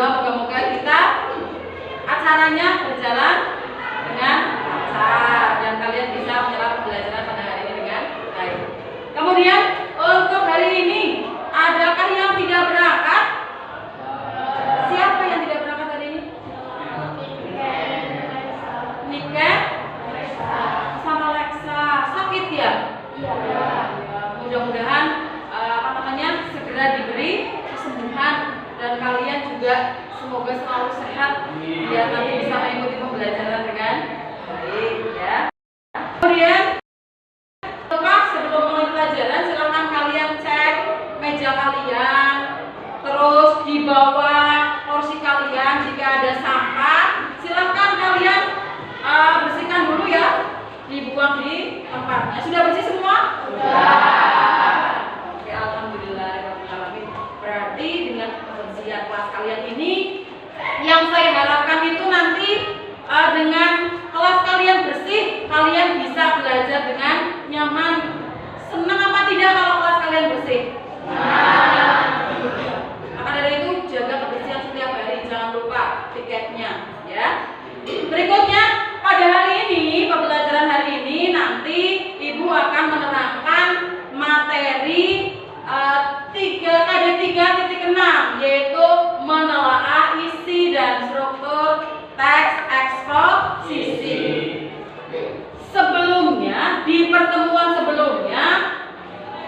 berdoa moga-moga kita acaranya berjalan dengan lancar dan kalian bisa menyerap pembelajaran pada hari ini dengan baik. Kemudian untuk hari ini, adakah yang tidak berangkat? Siapa yang tidak berangkat hari ini? Niken sama Lexa. Sakit ya? Iya. Mudah-mudahan segera diberi kesembuhan dan kalian juga semoga selalu sehat biar nanti bisa mengikuti pembelajaran dengan baik ya. Kemudian sebelum mulai pelajaran silakan kalian cek meja kalian, terus di bawah kursi kalian jika ada sampah silakan kalian bersihkan dulu ya, dibuang di tempatnya. Sudah bersih semua? Sudah. Oke, alhamdulillah. Berarti dengan kebersihan kelas kalian ini, yang saya harapkan itu nanti dengan kelas kalian bersih, kalian bisa belajar dengan nyaman. Senang apa tidak kalau kelas kalian bersih? Maka dari itu jaga kebersihan setiap hari, jangan lupa tiketnya ya. Berikutnya pada hari ini, pembelajaran hari ini nanti Ibu akan menerangkan materi KD 3.6 yaitu menelaah isi dan struktur teks eksposisi. Sebelumnya, di pertemuan sebelumnya,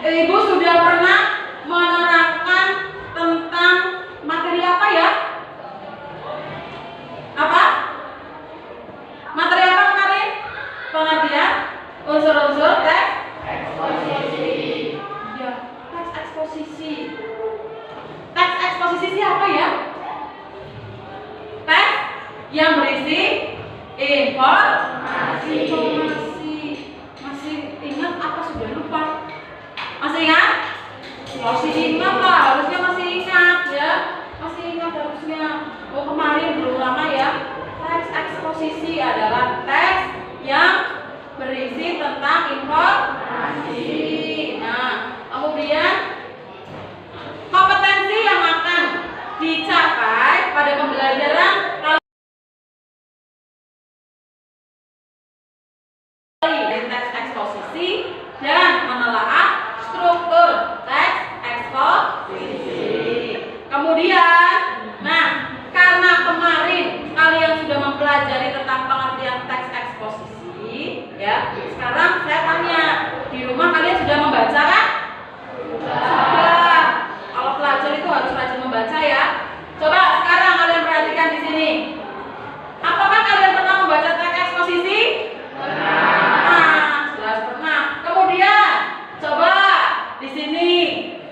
Ibu sudah pernah menerangkan tentang materi apa ya? Apa? Materi apa kemarin? Pengertian unsur-unsur teks eksposisi. Ya, teks eksposisi. Teks eksposisi apa ya? Teks yang berisi informasi. Masih ingat apa sudah lupa? Masih ingat? Masih ingat lah, harusnya masih ingat ya. Masih ingat harusnya. Oh, kemarin belum lama ya. Teks eksposisi adalah teks yang berisi tentang informasi. Nah, kemudian kompetensi yang akan dicapai pada pembelajaran kali teks eksposisi dan menelaah struktur teks eksposisi. Kemudian, nah, karena kemarin kalian sudah mempelajari tentang pengertian teks eksposisi, ya. Sekarang saya tanya, di rumah kalian sudah membaca kan? Sudah. Kalau pelajar itu harus rajin membaca ya. Coba sekarang kalian perhatikan di sini. Apakah kalian pernah membaca teks eksposisi? Pernah. Jelas pernah. Kemudian, coba di sini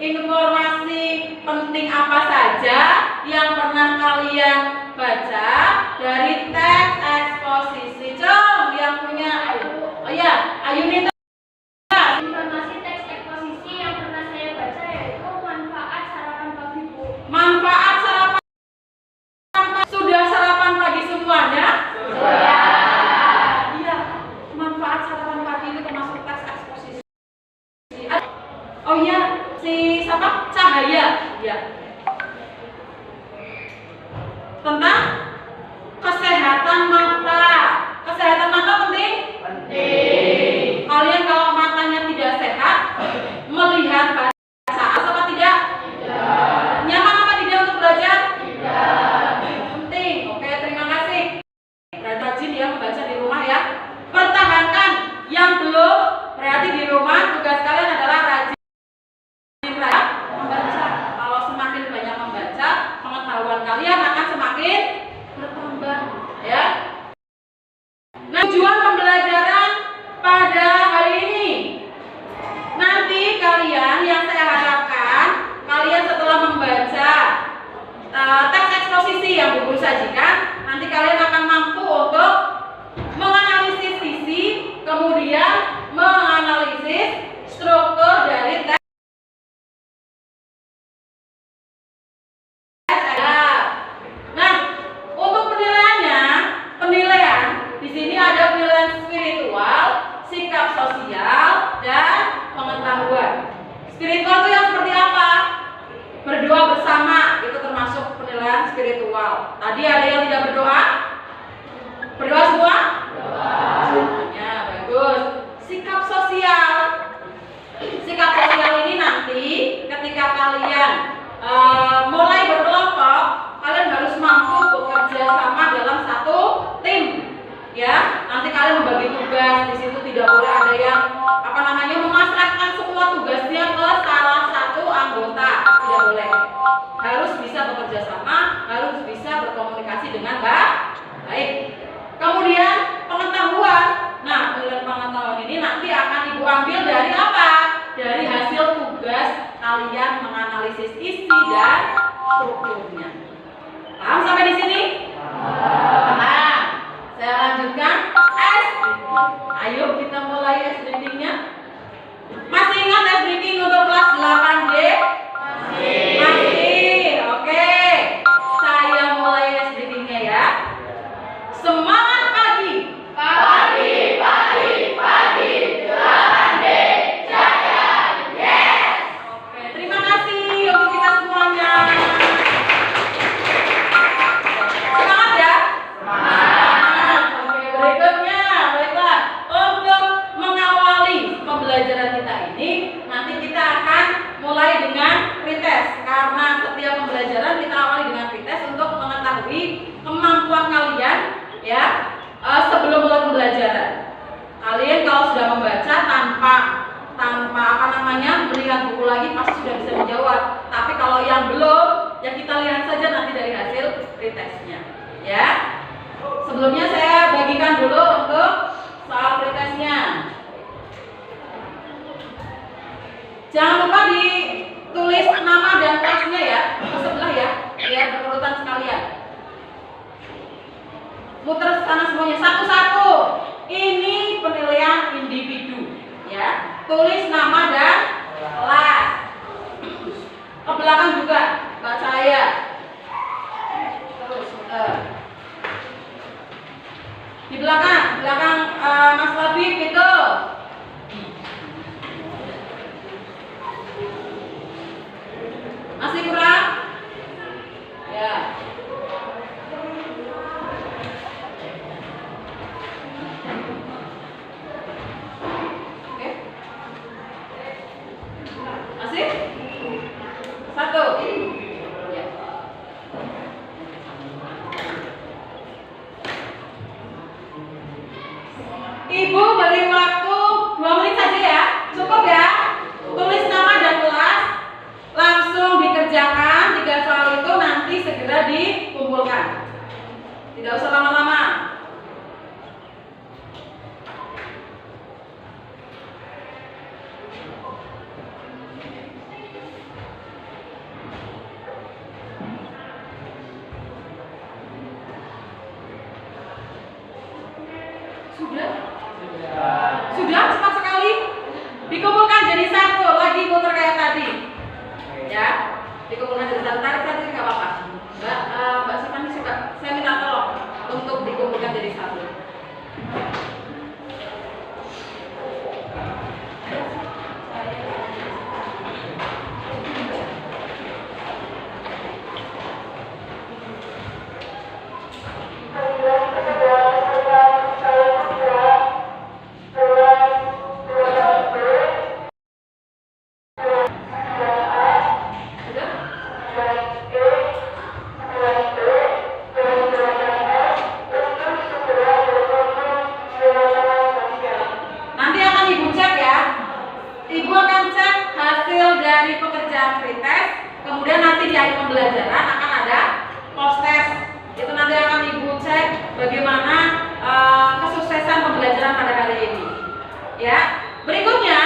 informasi penting apa saja yang pernah kalian baca dari teks eksposisi? Cung, yang punya. Oh ya, Ayuni. Informasi teks eksposisi yang pernah saya baca yaitu manfaat sarapan pagi, Bu. Manfaat sarapan pagi. Sudah sarapan pagi semuanya? Sudah. Iya, manfaat sarapan pagi itu termasuk teks eksposisi. Oh iya, si siapa? Cahaya. Ya. Tentang kesehatan mata. Kesehatan mata penting? Penting. Kalian kalau matanya tidak sehat, melihat baca apa tidak? Tidak. Nyaman apa tidak untuk belajar? Tidak. Penting. Oke, terima kasih. Berarti rajin ya membaca di rumah ya. Pertahankan yang belum, berarti di rumah tugas kalian adalah rajin membaca. Kalau semakin banyak membaca, pengetahuan kalian akan semakin bertambah ya. Nah, tujuan pembelajaran pada hari ini, nanti kalian yang saya harapkan, kalian setelah membaca teks eksposisi yang Bu Guru sajikan, nanti kalian akan mampu untuk menganalisis isi, kemudian menganalisis struktur dari teks. Nah, spiritual. Tadi ada yang tidak berdoa? Berdoa semua? Ya, bagus. Sikap sosial. Sikap sosial ini nanti ketika kalian mulai berkelompok, kalian harus mampu bekerja sama dalam satu tim. Ya, nanti kalian membagi tugas. Di situ tidak boleh ada yang memasrahkan semua tugasnya ke salah satu anggota. Tidak boleh. Harus bisa bekerja sama, harus bisa berkomunikasi dengan baik. Kemudian pengetahuan. Nah, pengetahuan ini nanti akan Ibu ambil dari apa? Dari hasil tugas kalian menganalisis isi dan strukturnya. Paham sampai di sini? Nah, saya lanjutkan S. Ayo kita mulai S readingnya. Masih ingat S reading untuk kelas 8D? Masih. Oke. Saya mulai S readingnya ya. Semangat pagi. Pagi, pagi, pagi. 8D Jaya. Yes. Oke, terima kasih untuk kita semuanya. Semangat ya? Semangat. Oke, berikutnya, baiklah. Untuk mengawali pembelajaran kita ini, nanti kita akan mulai dengan pretest. Karena setiap pembelajaran kita awali dengan pretest untuk mengetahui kemampuan kalian, ya, sebelum mulai pembelajaran. Kalian kalau sudah membaca tanpa melihat buku lagi pasti sudah bisa menjawab. Tapi kalau yang belum, ya kita lihat saja nanti dari hasil pretestnya, ya. Sebelumnya saya bagikan dulu untuk soal pretestnya. Jangan lupa ditulis nama dan kelasnya ya, ke sebelah ya, biar berurutan sekalian. Muter sana semuanya satu-satu. Ini penilaian individu, ya. Tulis nama dan kelas. Ke belakang juga baca saya. Terus di belakang Mas Labib itu. Masih kurang? Ya. Oke. Masih? Satu. Ya. Ibu beri waktu 2 menit saja ya. Cukup ya? Tulis nama dan kelas. Langsung dikerjakan 3 soal itu, nanti segera dikumpulkan. Tidak usah lama-lama. Sudah? Sudah cepat sekali. Dikumpulkan jadi satu, lagi muter kayak tadi. Ya, dikumpulkan jadi satu, tarik satu nggak apa-apa. Mbak Sifani suka, saya minta tolong untuk dikumpulkan jadi satu. Kemudian nanti di akhir pembelajaran akan ada post test. Itu nanti akan Ibu cek bagaimana kesuksesan pembelajaran pada hari ini. Ya. Berikutnya,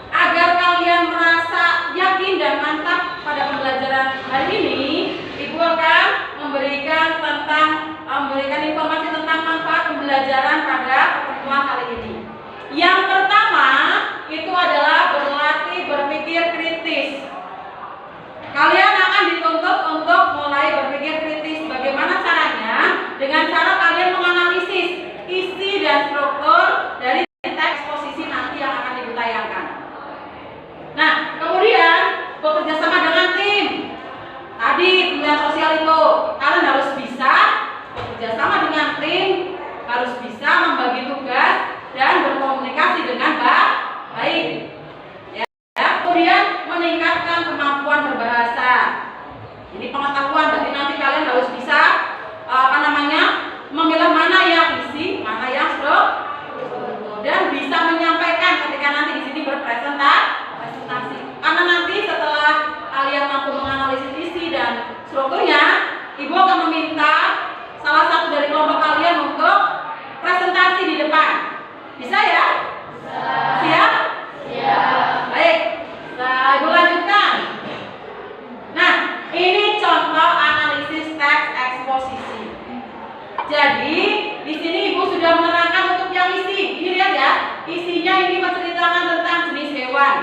agar kalian merasa yakin dan mantap pada pembelajaran hari ini, Ibu akan memberikan informasi tentang manfaat pembelajaran pada pertemuan kali ini. Yang pertama itu adalah berlatih berpikir kritis. Kalian akan dituntut untuk mulai berpikir kritis. Bagaimana caranya? Dengan cara kalian menganalisis isi dan struktur dari teks eksposisi nanti yang akan Ibu tayangkan. Nah, kemudian bekerja sama dengan tim. Tadi pembelajaran sosial itu Jadi di sini Ibu sudah menerangkan untuk yang isi. Ini lihat ya, isinya ini menceritakan tentang jenis hewan.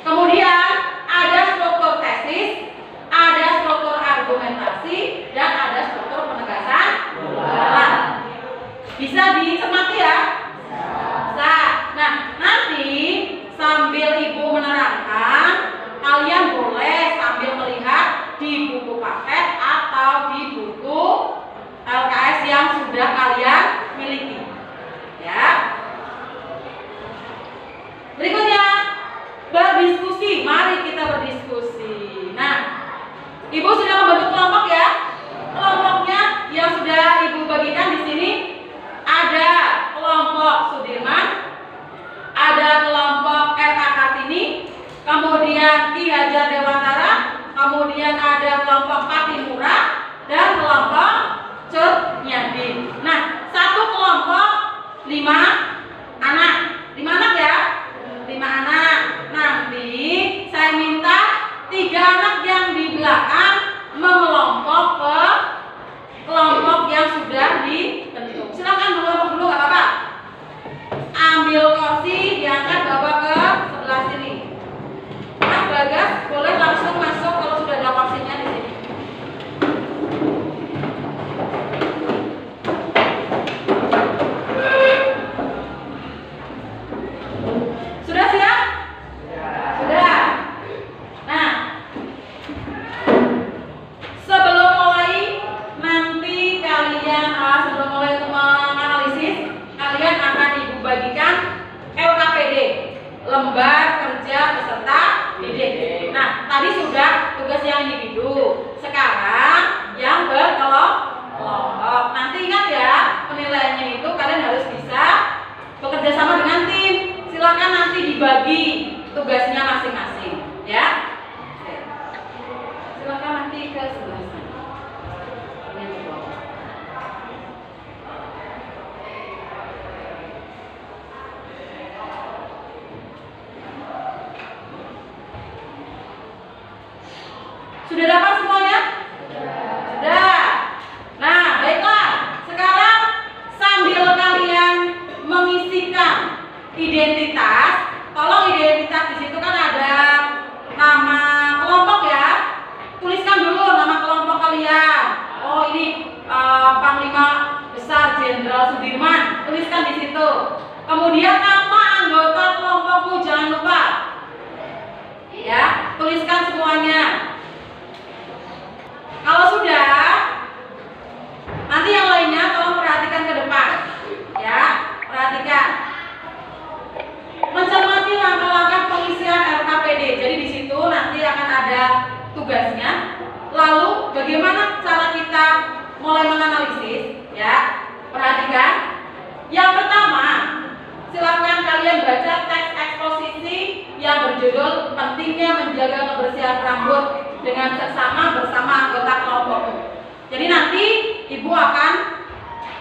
Kemudian ada struktur tesis, ada struktur argumentasi, dan ada struktur penegasan ulang. Bisa dicermati ya? Bisa. Nah, nanti sambil Ibu menerangkan, kalian boleh sambil melihat di buku paket atau di buku LKS yang sudah kalian miliki. Ya. Berikutnya, berdiskusi. Mari kita berdiskusi. Nah, Ibu sudah membentuk kelompok ya? Kelompoknya yang sudah Ibu bagikan di sini ada kelompok Sudirman, ada kelompok R.A. Kartini, kemudian Ki Hajar Dewantara, kemudian ada kelompok Patimura, dan kelompok Cut Nyadin. Nah, satu kelompok 5 anak. 5 anak ya? 5 anak. Nanti saya minta 3 anak yang di belakang mengelompok ke kelompok yang sudah dibentuk. Silakan mengelompok dulu, nggak apa-apa. Ambil kursi, diangkat bawa ke sebelah sini. Mas Bagas boleh langsung masuk kalau sudah ada kursinya di sini. Sudah siap? Sudah. Nah, sebelum mulai nanti kalian sebelum mulai untuk menganalisis, kalian akan Ibu bagikan LKPD, lembar kerja peserta didik. Nah, tadi sudah tugas yang individu. Sekarang yang berkelompok. Nanti ingat ya, penilaiannya itu kalian harus bisa bekerja sama dengan tim. Silakan nanti dibagi tugasnya masing-masing, ya. Silakan nanti ke sebelah sana. Sudah dapat semuanya? Sudah. Nah, baiklah. Sekarang sambil kalian mengisikan identitas, tolong identitas di situ kan ada nama kelompok ya. Tuliskan dulu nama kelompok kalian. Oh, ini Panglima Besar Jenderal Sudirman. Tuliskan di situ. Kemudian nama anggota kelompokmu jangan lupa. Ya, tuliskan semuanya. Kalau sudah, nanti yang lainnya tolong perhatikan ke depan. Ya, perhatikan. Mencermati langkah-langkah pengisian LKPD. Jadi di situ nanti akan ada tugasnya. Lalu bagaimana cara kita mulai menganalisis? Ya, perhatikan. Yang pertama, silakan kalian baca teks eksposisi yang berjudul pentingnya menjaga kebersihan rambut dengan seksama bersama anggota kelompok. Jadi nanti Ibu akan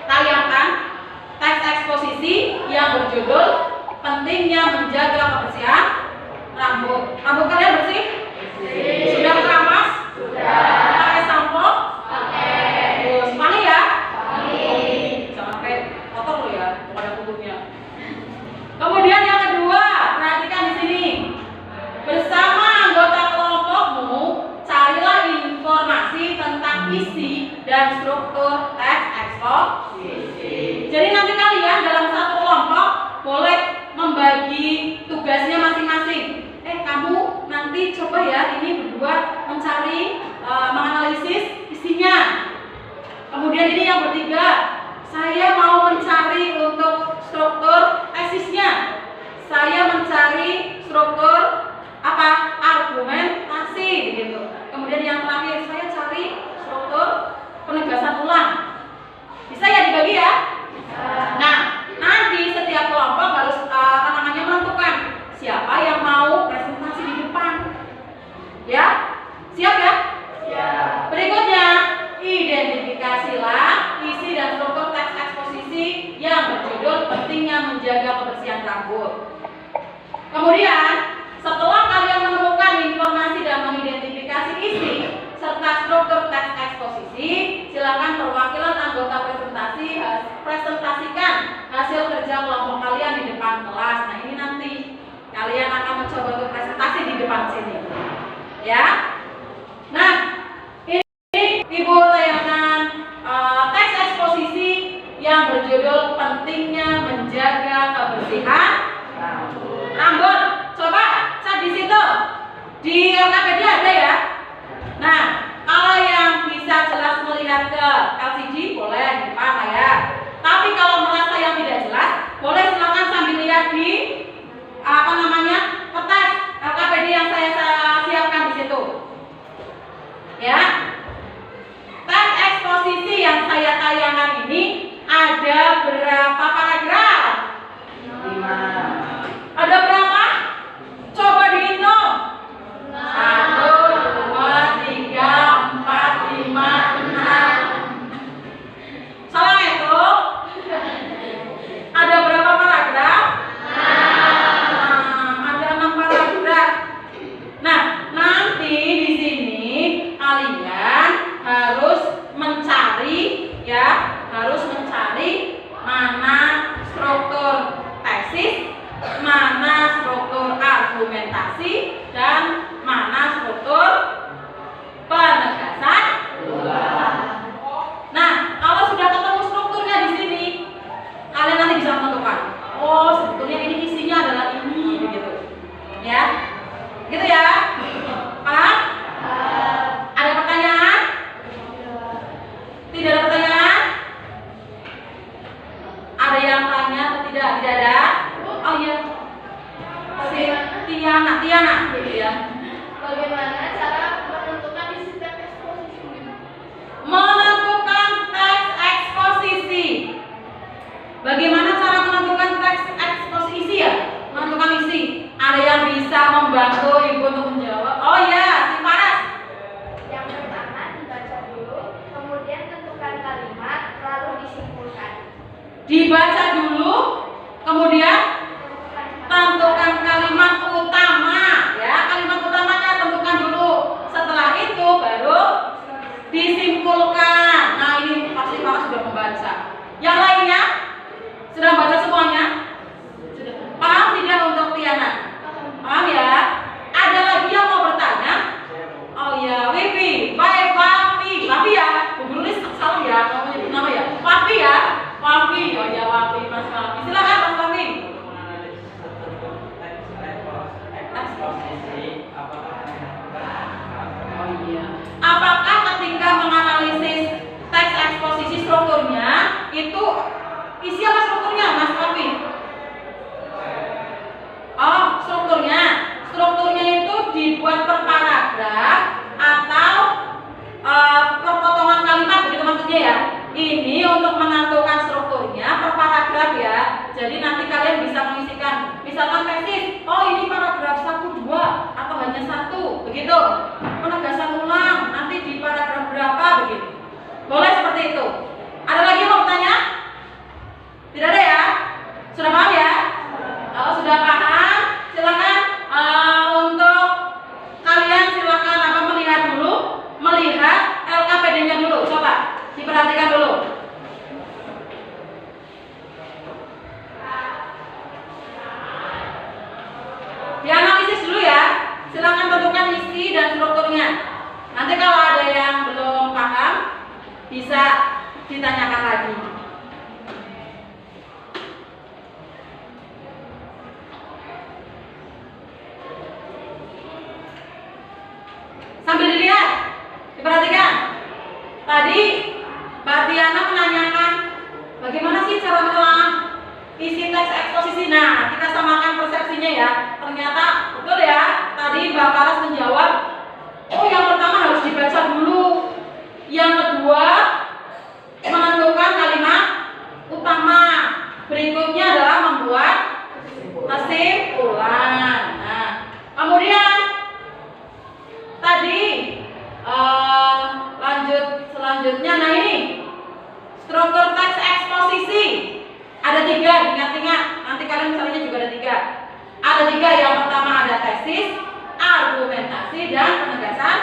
tayangkan teks eksposisi yang berjudul pentingnya menjaga kebersihan rambut. Rambut kalian bersih? Bersih. Sudah keramas? Sudah. Pakai sampo? Pakai. Terus wangi ya? Wangi. Jangan sampai kotor loh ya, ada kutubnya. Kemudian yang kedua, perhatikan di sini. Bersama anggota kelompokmu, carilah informasi tentang isi dan struktur teks eksposisi. Jadi nanti kalian dalam satu kelompok boleh membagi tugasnya masing-masing. Kamu nanti coba ya ini berdua mencari, menganalisis isinya. Kemudian ini yang bertiga, saya mau mencari untuk struktur tesisnya. Saya mencari struktur apa? Argumentasi gitu. Kemudian yang terakhir saya cari struktur penegasan ulang. Bisa ya dibagi ya? Nah, nanti setiap kelompok harus menentukan siapa yang mau presentasi di depan. Ya? Siap ya? Siap. Berikutnya, identifikasilah isi dan struktur teks eksposisi yang berjudul pentingnya menjaga kebersihan rambut. Kemudian, setelah kalian menemukan informasi dan mengidentifikasi isi serta struktur teks eksposisi, silakan perwakilan depan sini. Ya. Nah, ini Ibu tayangan teks eksposisi yang berjudul pentingnya menjaga kebersihan rambut. Coba cek di situ. Di LKPD ada ya. Nah, kalau yang bisa jelas melihat ke LCD boleh di depan lah ya. Tapi kalau merasa yang tidak jelas, boleh silakan sambil lihat di kertas LKPD yang saya siapkan di situ. Ya. Teks eksposisi yang saya tayangkan ini ada berapa paragraf? 5. Ada berapa? Coba dihitung. 1, 2, 3, 4, 5, 6. Salah itu? Ada berapa paragraf? Ada 6 paragraf. Nah, nanti di sini kalian harus mencari mana struktur tesis, mana struktur argumentasi, dan mana struktur penegasan. Nah, kalau sudah ketemu strukturnya di sini, kalian nanti bisa menentukan. Oh, sebetulnya ini isinya adalah ini, begitu. Ya, gitu ya. Paham? Ada pertanyaan? Tidak ada pertanyaan? Ada yang tanya atau tidak? Tidak ada? Oh iya. Tiana, ya. Bagaimana cara menentukan isi teks eksposisi? Menentukan teks eksposisi. Bagaimana cara menentukan teks eksposisi ya? Menentukan isi. Ada yang bisa membantu Ibu untuk menjawab? Oh ya, si Paras. Yang pertama dibaca dulu, kemudian tentukan kalimat, lalu disimpulkan. Dibaca dulu, kemudian tentukan kalimat utama. Ya, kalimat utamanya tentukan dulu. Setelah itu baru disimpulkan. Nah, ini pasti Paras sudah membaca. Yang lainnya sudah baca semuanya? Sudah. Paham tidak untuk Tiana? Paham ya? Ada lagi yang mau bertanya? Oh ya, Wifi. Baik, Wafi ya. Bu Guru ini salah ya, kamu menyebut nama ya. Wafi ya. Wafi. Oh ya, Wafi, Mas Wafi. Silakan Mas Wafi. Oh iya. Apakah ketika menganalisis teks eksposisi strukturnya itu isi apa strukturnya, Mas Wafi? Oh, strukturnya itu dibuat per paragraf atau per potongan kalimat, begitu maksudnya ya. Ini untuk menentukan strukturnya per paragraf ya. Jadi nanti kalian bisa mengisikan, misalkan tesis, oh ini paragraf 1, 2 atau hanya 1, begitu. Penegasan ulang nanti di paragraf berapa, begitu. Boleh seperti itu. Ada lagi yang mau bertanya? Tidak ada ya? Sudah paham ya? Kalau sudah paham, silakan untuk kalian silakan melihat LKPD-nya dulu. Coba diperhatikan dulu. Dianalisis dulu ya. Silakan tentukan isi dan strukturnya. Nanti kalau ada yang belum paham, bisa ditanyakan lagi. Sambil dilihat, diperhatikan. Tadi Mbak Tiana menanyakan bagaimana sih cara menelaah isi teks eksposisi. Nah, kita samakan persepsinya ya. Ternyata betul ya. Tadi Mbak Paras menjawab, oh yang pertama harus dibaca dulu. Yang kedua, menentukan kalimat utama. Berikutnya adalah membuat kesimpulan. Nah, kemudian tadi selanjutnya, nah ini struktur teks eksposisi ada 3, ingat-ingat. Nanti kalian misalnya juga ada 3. Ada 3, yang pertama ada tesis, argumentasi, dan penegasan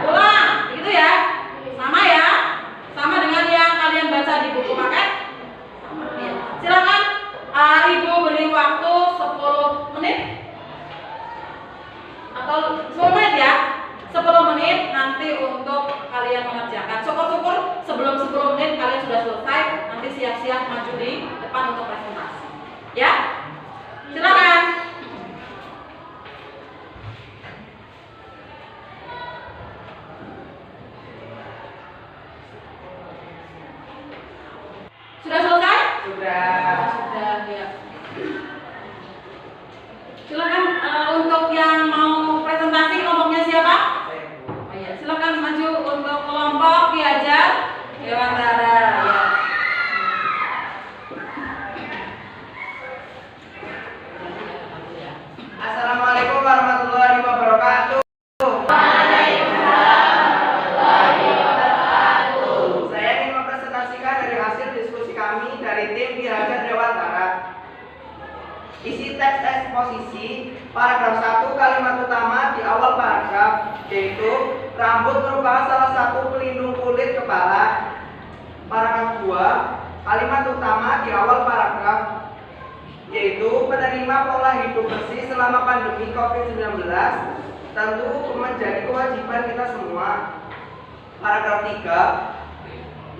ulang. Begitu ya? Sama ya? Sama dengan yang kalian baca di buku paket? Sama ya. Silakan Ibu beri waktu 10 menit atau selesai, nanti siap-siap maju di depan untuk presentasi. Ya, silakan. Sudah selesai? Sudah, ya. Silakan untuk yang mau presentasi kelompoknya siapa? Oh iya, silakan maju untuk kelompok Diajar Dewantara ya. Assalamualaikum warahmatullahi wabarakatuh. Saya ingin mempresentasikan dari hasil diskusi kami dari tim Diajar Dewantara. Isi teks eksposisi paragraf 1 kalimat utama di awal paragraf, yaitu rambut merupakan salah satu pelindung kulit kepala. Paragraf 2 kalimat utama di awal paragraf, yaitu penerima pola hidup bersih selama pandemi COVID-19 tentu menjadi kewajiban kita semua. Paragraf 3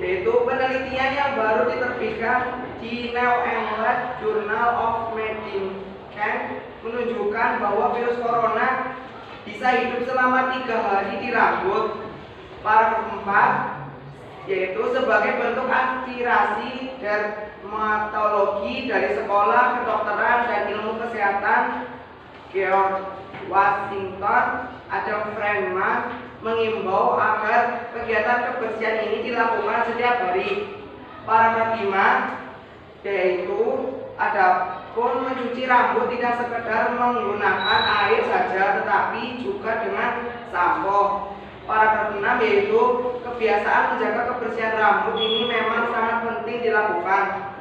yaitu penelitian yang baru diterbitkan di New England Journal of Medicine menunjukkan bahwa virus corona bisa hidup selama 3 hari di rambut. Paragraf 4 yaitu sebagai bentuk aspirasi dermatologi dari Sekolah Kedokteran dan Ilmu Kesehatan George Washington, Adam Freeman mengimbau agar kegiatan kebersihan ini dilakukan setiap hari. Paragraf 5 yaitu adapun mencuci rambut tidak sekedar menggunakan air saja tetapi juga dengan sampo. Paragraf 6 yaitu kebiasaan menjaga kebersihan rambut ini memang sangat penting dilakukan.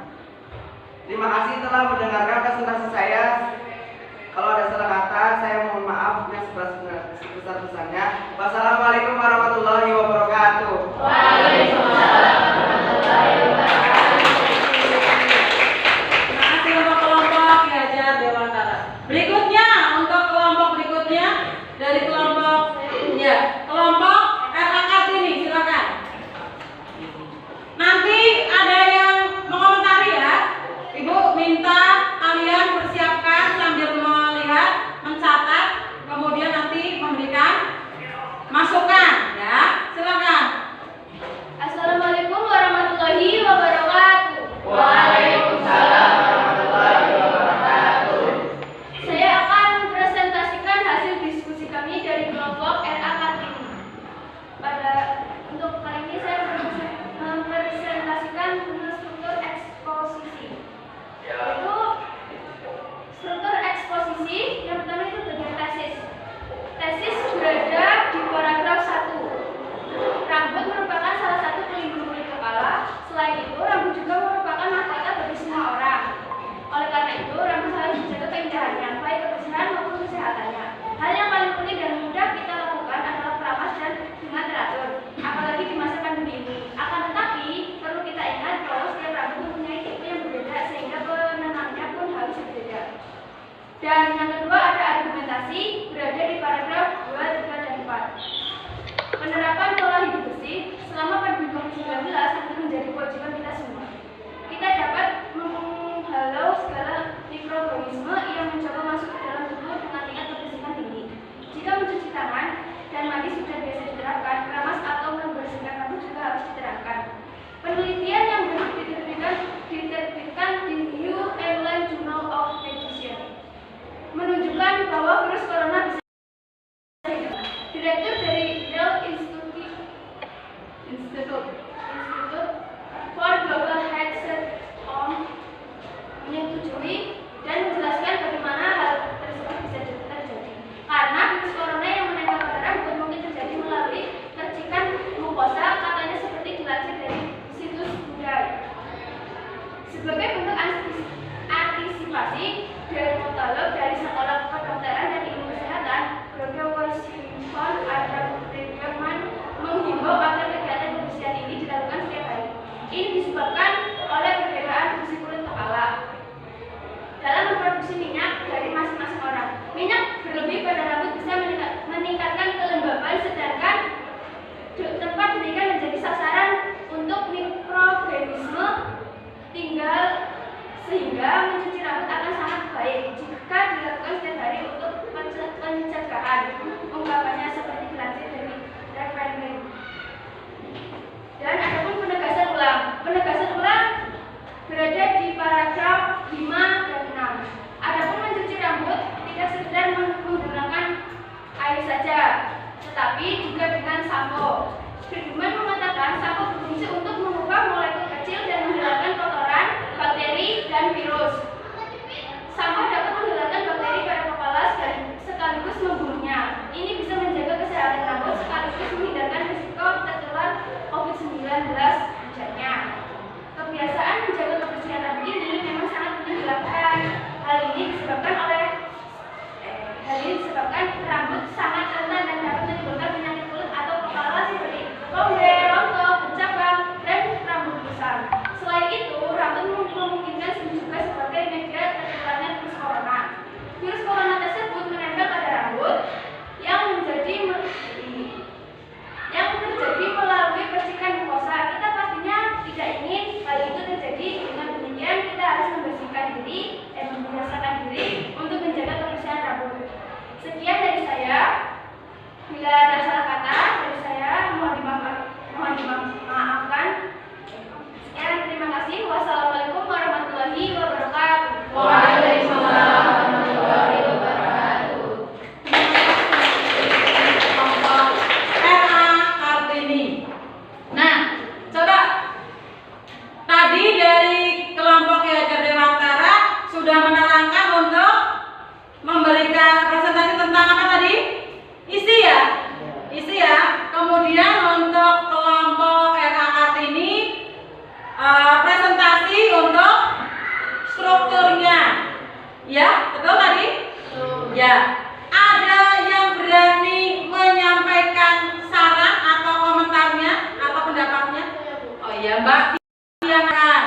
Terima kasih telah mendengarkan presentasi saya. Kalau ada salah kata, saya mohon maaf yang sebesar-besarnya. Wassalamualaikum warahmatullahi wabarakatuh. Waalaikumsalam warahmatullahi wabarakatuh. Terima kasih untuk kelompok Diajar Dewantara. Berikutnya untuk kelompok berikutnya dari kelompok kelompok RA Kartini, silakan. Nanti ada yang mengomentari ya. Ibu minta kalian persiapkan sambil melihat, mencatat, kemudian nanti memberikan masukan ya. Silakan. Assalamualaikum warahmatullahi wabarakatuh. Waalaikumsalam warahmatullahi wabarakatuh. Saya akan presentasikan hasil diskusi kami dari kelompok RA Kartini. Untuk kali ini saya kemudian untuk kelompok RA Kartini presentasi untuk strukturnya. Ya, betul tadi? Ya. Ada yang berani menyampaikan saran atau komentarnya atau pendapatnya? Oh iya, Mbak. Silakan.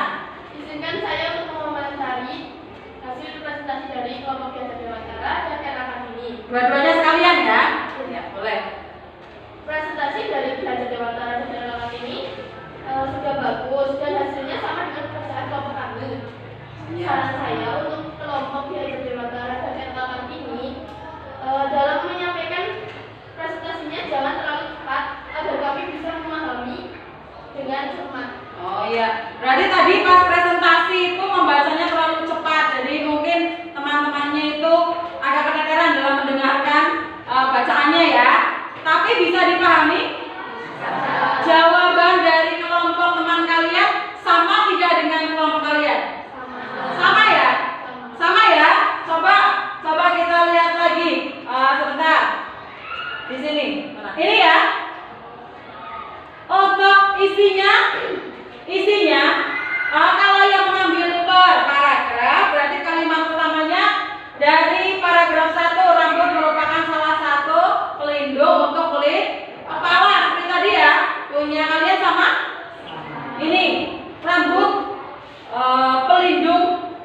Izinkan saya untuk mengomentari hasil presentasi dari kelompok Belajar Dewantara dan RA Kartini. Dua-duanya sekalian ya? Ya, boleh. Presentasi dari Belajar Dewantara dan RA Kartini sudah bagus dan hasilnya sama dengan pekerjaan kelompok kami. Saran saya untuk kelompok Belajar Dewantara dan RA Kartini dalam menyampaikan presentasinya jangan terlalu cepat agar kami bisa memahami dengan cermat. Oh iya, berarti tadi pas presentasi itu membacanya terlalu cepat, jadi mungkin teman-temannya itu agak keteteran dalam mendengarkan bacaannya ya. Tapi bisa dipahami? Jawaban dari kelompok teman kalian sama tidak dengan kelompok kalian? Sama ya? Sama ya? Coba kita lihat lagi. Sebentar. Di sini. Ini ya. Untuk isinya kalau yang mengambil per paragraf berarti kalimat utamanya dari paragraf 1, rambut merupakan salah satu pelindung untuk kulit kepala seperti tadi ya. Punya kalian sama? Ini rambut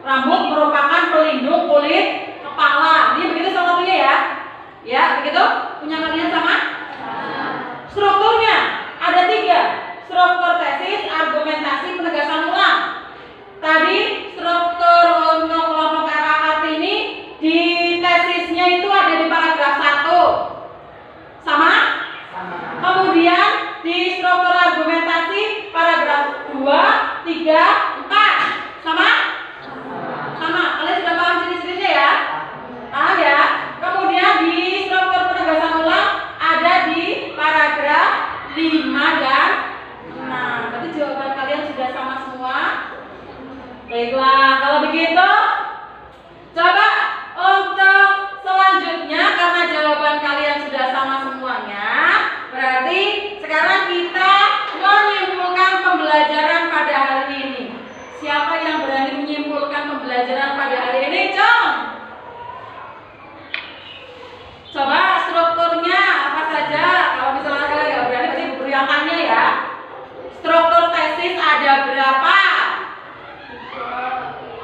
rambut merupakan pelindung kulit kepala. Ini begitu salah satunya ya. Ya, begitu? Punya kalian sama? Strukturnya ada 3. Struktur tesis, argumentasi, penegasan ulang. Tadi struktur untuk kelompok RA Kartini di tesisnya itu ada di paragraf 1. Sama? Kemudian di struktur argumentasi paragraf 2, 3, 4. Sama? Sama. Kalian sudah paham jenis-jenisnya ya? Paham ya? Kemudian di struktur penegasan ulang ada di paragraf 5 dan 6. Berarti jawaban kalian sudah sama semua. Baiklah, kalau begitu coba untuk selanjutnya karena jawaban kalian sudah sama semuanya, berarti sekarang kita menyimpulkan pembelajaran pada hari ini. Siapa yang berani menyimpulkan pembelajaran pada hari ini? Coba strukturnya apa saja? Kalau misalnya kalian nggak berani, berarti beri angkanya ya. Struktur tesis ada berapa?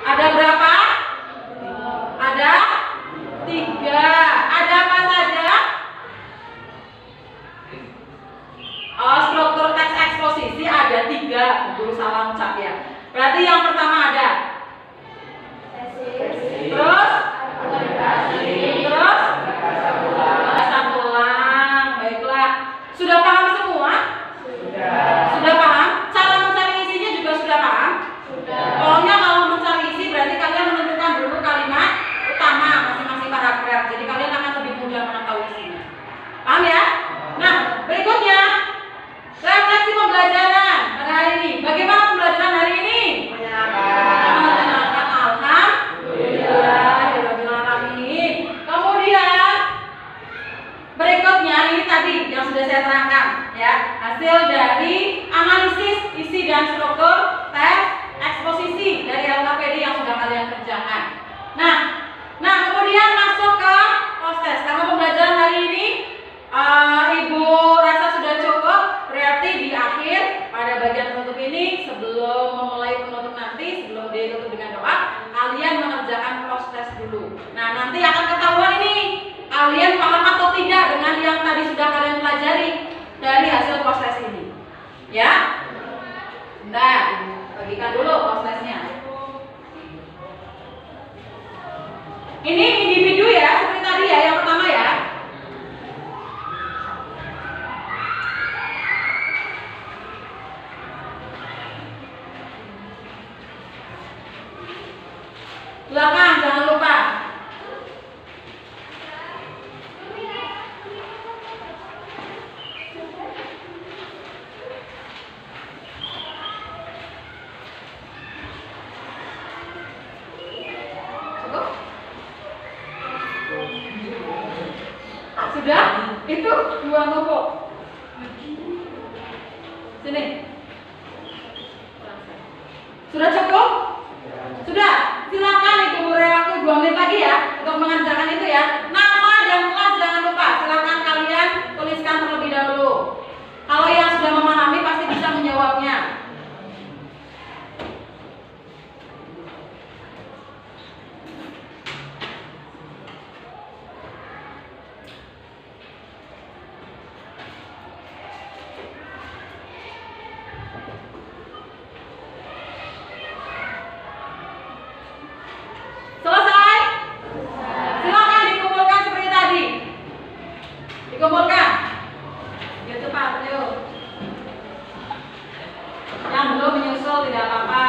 Ada berapa? Ada 3. Ada apa saja? Struktur teks eksposisi ada 3. Guru salah ucap ya. Berarti yang pertama ada tesis. Terus bahasan ulang. Baiklah. Sudah paham semua? Sudah paham? Cara mencari isinya juga sudah paham? Pokoknya kalau mencari isi berarti kalian menentukan dulu kalimat utama masing-masing paragraf. Jadi kalian akan lebih mudah mengetahui isinya. Paham ya? Nah, berikutnya refleksi pembelajaran pada hari ini. Bagaimana pembelajaran hari ini? Menyenangkan. Alhamdulillahirobbilalamin. Kemudian berikutnya ini tadi yang sudah saya terangkan ya, hasil dari analisis isi dan struktur teks eksposisi dari LKPD yang sudah kalian kerjakan. Nah kemudian masuk ke proses. Karena pembelajaran hari ini Ibu rasa sudah cukup, berarti di akhir pada bagian penutup ini sebelum memulai penutup nanti, sebelum ditutup dengan doa, kalian mengerjakan proses dulu. Nah nanti akan ketahuan ini kalian paham atau tidak dengan yang tadi sudah kalian pelajari dari hasil proses ini. Ya? Bentar, bagikan dulu prosesnya. Ini individu ya, seperti tadi ya, yang pertama ya. Belakang, jangan lupa. Sudah? Itu 2 numpuk. Sudah cukup? Sudah. Silakan Ibu beri waktu 2 menit lagi ya untuk mengerjakan itu ya. Nama dan kelas jangan lupa. Silakan kalian tuliskan terlebih dahulu. Kalau yang sudah memahami pasti bisa menjawabnya. Selesai? Silakan dikumpulkan seperti tadi. Dikumpulkan. Ya cepat, ayo. Yang belum menyusul tidak apa-apa.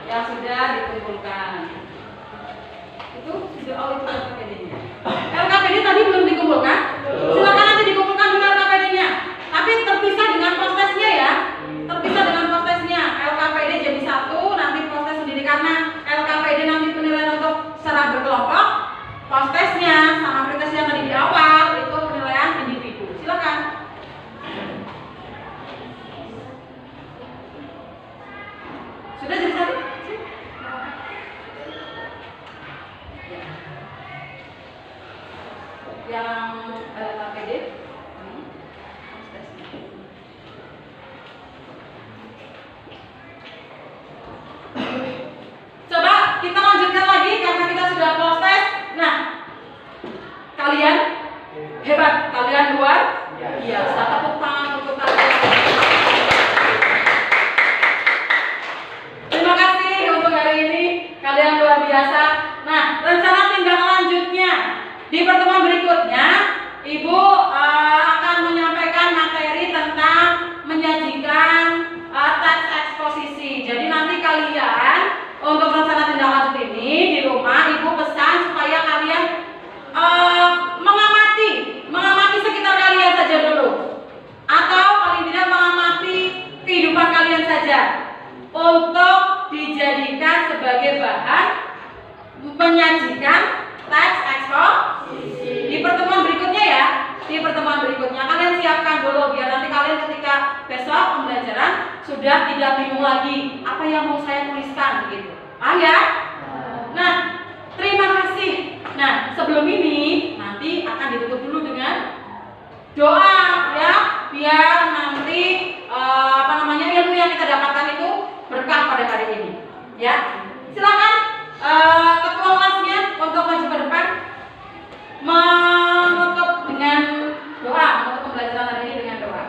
Yang sudah dikumpulkan. Itu sudah itu LKPD-nya. LKPD tadi belum dikumpulkan. Silakan nanti dikumpulkan dulu LKPD-nya. Tapi terpisah dengan prosesnya ya. Terpisah dengan prosesnya. LKPD jadi satu, nanti proses sendiri karena LKPD nanti penilaian untuk secara berkelompok. Prosesnya sama pretest yang tadi di awal itu penilaian individu. Silakan. Sudah jadi satu? Yang LKPD prosesnya. Coba kita lanjutkan lagi karena kita sudah proses. Nah, kalian hebat, kalian luar biasa. Tepuk tangan untuk kalian. Terima kasih untuk hari ini, kalian luar biasa. Nah, rencana tindak lanjutnya di pertemuan berikutnya, Ibu akan menyampaikan materi tentang menyajikan teks eksposisi. Jadi nanti kalian untuk rencana tindak lanjut ini di rumah Ibu pesan supaya kalian mengamati sekitar kalian saja dulu, atau paling tidak mengamati kehidupan kalian saja untuk dijadikan sebagai bahan menyajikan teks eksposisi di pertemuan berikutnya ya. Di pertemuan berikutnya kalian siapkan dulu biar nanti kalian ketika besok pembelajaran sudah tidak bingung lagi apa yang mau saya tuliskan gitu. Ya. Nah, terima kasih. Nah, sebelum ini nanti akan ditutup dulu dengan doa ya, biar nanti ilmu yang kita dapatkan itu berkah pada hari ini. Ya. Silakan ketua kelasnya untuk maju ke depan menutup dengan doa, menutup pembelajaran hari ini dengan doa.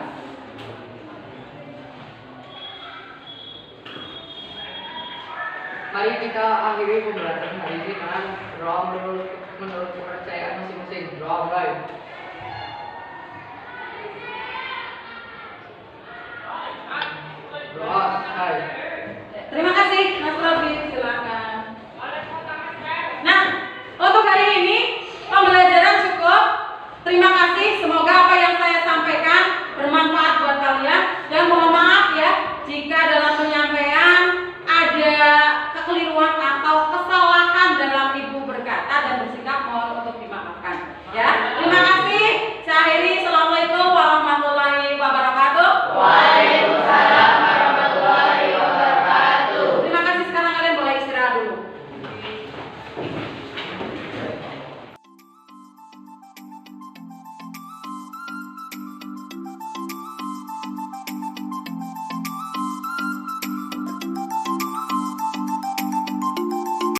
Mari kita akhiri pembelajaran hari ini dengan doa menurut kepercayaan masing-masing. Doa mulai.